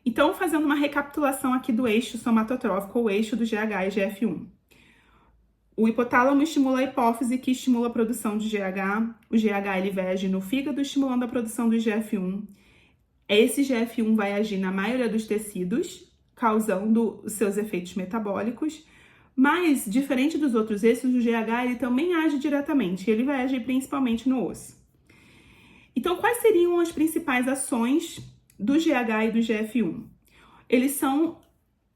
Então, fazendo uma recapitulação aqui do eixo somatotrófico, ou eixo do GH e GF1. O hipotálamo estimula a hipófise, que estimula a produção de GH. O GH ele vai agir no fígado, estimulando a produção do IGF-1. Esse IGF-1 vai agir na maioria dos tecidos, causando os seus efeitos metabólicos. Mas, diferente dos outros eixos, o GH ele também age diretamente. Ele vai agir principalmente no osso. Então, quais seriam as principais ações do GH e do GF1? Eles são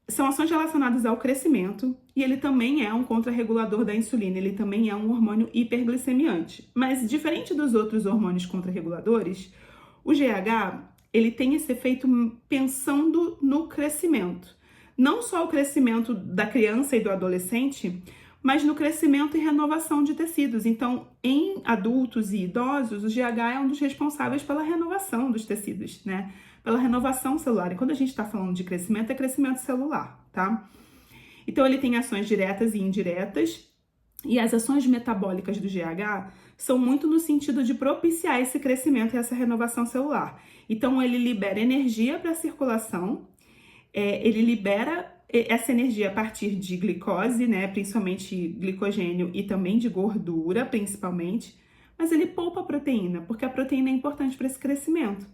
ações relacionadas ao crescimento e ele também é um contrarregulador da insulina, ele também é um hormônio hiperglicemiante. Mas, diferente dos outros hormônios contrarreguladores, o GH ele tem esse efeito pensando no crescimento. Não só o crescimento da criança e do adolescente, mas no crescimento e renovação de tecidos. Então, em adultos e idosos, o GH é um dos responsáveis pela renovação dos tecidos, né? Pela renovação celular. E quando a gente está falando de crescimento, é crescimento celular, tá? Então, ele tem ações diretas e indiretas. E as ações metabólicas do GH são muito no sentido de propiciar esse crescimento e essa renovação celular. Então, ele libera energia para a circulação, ele libera essa energia a partir de glicose, né, principalmente glicogênio e também de gordura, principalmente, mas ele poupa a proteína, porque a proteína é importante para esse crescimento.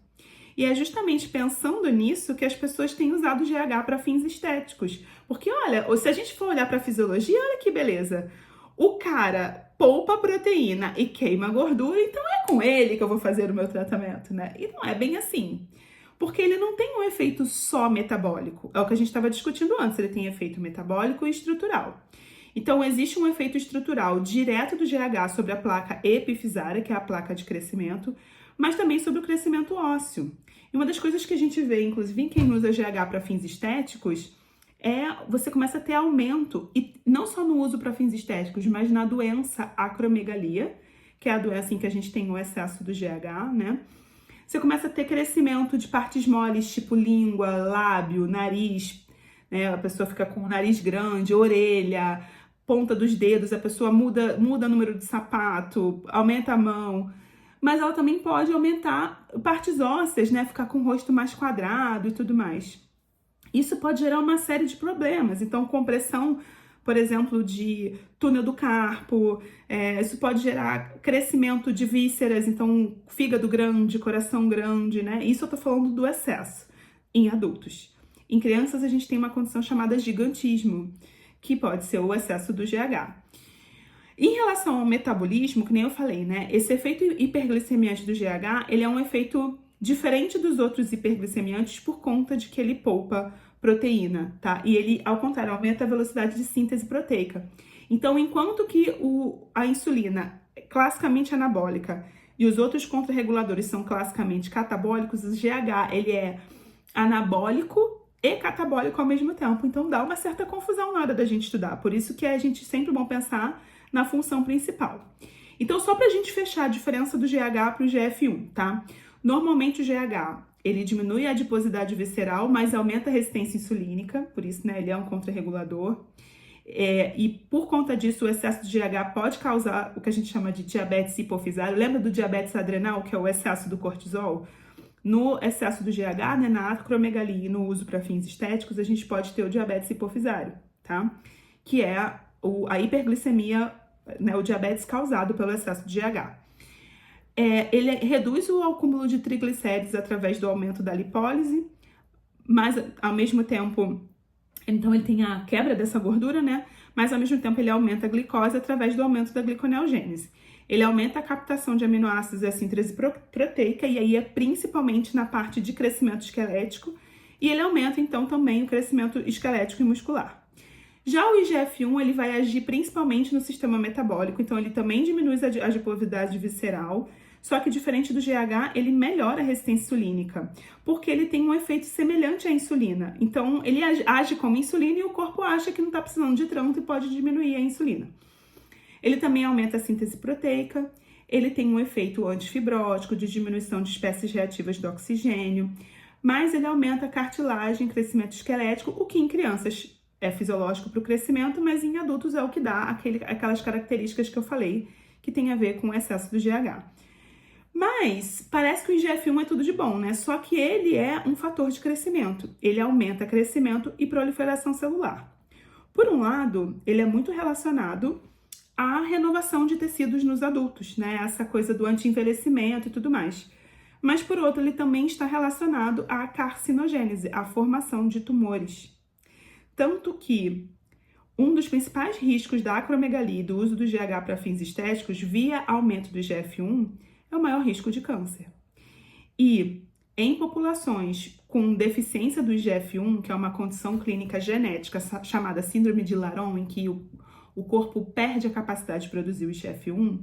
E é justamente pensando nisso que as pessoas têm usado o GH para fins estéticos. Porque, olha, se a gente for olhar para a fisiologia, olha que beleza. O cara poupa a proteína e queima a gordura, então é com ele que eu vou fazer o meu tratamento, né? E não é bem assim. Porque ele não tem um efeito só metabólico. É o que a gente estava discutindo antes. Ele tem efeito metabólico e estrutural. Então, existe um efeito estrutural direto do GH sobre a placa epifisária, que é a placa de crescimento, mas também sobre o crescimento ósseo. E uma das coisas que a gente vê, inclusive, em quem usa GH para fins estéticos, você começa a ter aumento, e não só no uso para fins estéticos, mas na doença acromegalia, que é a doença em que a gente tem o excesso do GH, né? Você começa a ter crescimento de partes moles, tipo língua, lábio, nariz, né? A pessoa fica com o nariz grande, orelha, ponta dos dedos, a pessoa muda o número de sapato, aumenta a mão. Mas ela também pode aumentar partes ósseas, né? Ficar com o rosto mais quadrado e tudo mais. Isso pode gerar uma série de problemas. Então, compressão, por exemplo, de túnel do carpo, isso pode gerar crescimento de vísceras, então fígado grande, coração grande, né? Isso eu tô falando do excesso em adultos. Em crianças, a gente tem uma condição chamada gigantismo, que pode ser o excesso do GH. Em relação ao metabolismo, que nem eu falei, né? Esse efeito hiperglicemiante do GH, ele é um efeito diferente dos outros hiperglicemiantes por conta de que ele poupa proteína, tá? E ele, ao contrário, aumenta a velocidade de síntese proteica. Então, enquanto que a insulina é classicamente anabólica e os outros contrarreguladores são classicamente catabólicos, o GH, ele é anabólico e catabólico ao mesmo tempo. Então, dá uma certa confusão na hora da gente estudar. Por isso que é sempre bom pensar na função principal. Então, só pra gente fechar a diferença do GH para o GF1, tá? Normalmente o GH, ele diminui a adiposidade visceral, mas aumenta a resistência insulínica, por isso, né, ele é um contrarregulador. E por conta disso, o excesso de GH pode causar o que a gente chama de diabetes hipofisário. Lembra do diabetes adrenal, que é o excesso do cortisol? No excesso do GH, né, na acromegalia e no uso para fins estéticos, a gente pode ter o diabetes hipofisário, tá? Que é a hiperglicemia, né, o diabetes causado pelo excesso de GH. Ele reduz o acúmulo de triglicéridos através do aumento da lipólise, mas ao mesmo tempo, então ele tem a quebra dessa gordura, né? Mas ao mesmo tempo ele aumenta a glicose através do aumento da gliconeogênese. Ele aumenta a captação de aminoácidos e a síntese proteica, e aí é principalmente na parte de crescimento esquelético, e ele aumenta então também o crescimento esquelético e muscular. Já o IGF-1, ele vai agir principalmente no sistema metabólico, então ele também diminui a adiposidade visceral, só que diferente do GH, ele melhora a resistência insulínica, porque ele tem um efeito semelhante à insulina. Então, ele age como insulina e o corpo acha que não está precisando de tanto e pode diminuir a insulina. Ele também aumenta a síntese proteica, ele tem um efeito antifibrótico, de diminuição de espécies reativas do oxigênio, mas ele aumenta a cartilagem, crescimento esquelético, o que em crianças é fisiológico para o crescimento, mas em adultos é o que dá aquelas características que eu falei, que tem a ver com o excesso do GH. Mas parece que o IGF-1 é tudo de bom, né? Só que ele é um fator de crescimento. Ele aumenta crescimento e proliferação celular. Por um lado, ele é muito relacionado à renovação de tecidos nos adultos, né? Essa coisa do anti-envelhecimento e tudo mais. Mas por outro, ele também está relacionado à carcinogênese, à formação de tumores. Tanto que um dos principais riscos da acromegalia e do uso do GH para fins estéticos via aumento do IGF-1 é o maior risco de câncer. E em populações com deficiência do IGF-1, que é uma condição clínica genética chamada síndrome de Laron, em que o corpo perde a capacidade de produzir o IGF-1,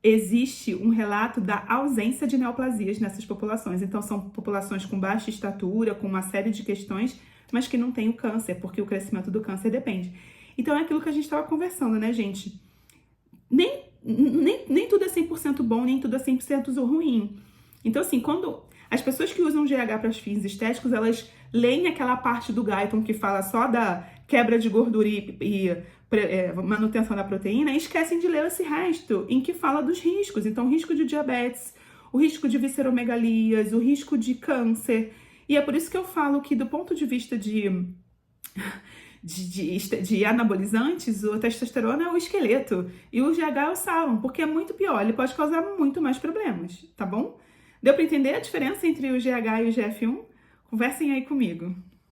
existe um relato da ausência de neoplasias nessas populações. Então, são populações com baixa estatura, com uma série de questões, mas que não têm o câncer, porque o crescimento do câncer depende. Então, é aquilo que a gente estava conversando, né, gente? Nem tudo é 100% bom, nem tudo é 100% ruim. Então, assim, quando as pessoas que usam GH para fins estéticos, elas leem aquela parte do Guyton que fala só da quebra de gordura e manutenção da proteína e esquecem de ler esse resto, em que fala dos riscos. Então, o risco de diabetes, o risco de visceromegalias, o risco de câncer. E é por isso que eu falo que, do ponto de vista de anabolizantes, o testosterona é o esqueleto e o GH é o sálamo, porque é muito pior, ele pode causar muito mais problemas, tá bom? Deu para entender a diferença entre o GH e o IGF-1? Conversem aí comigo.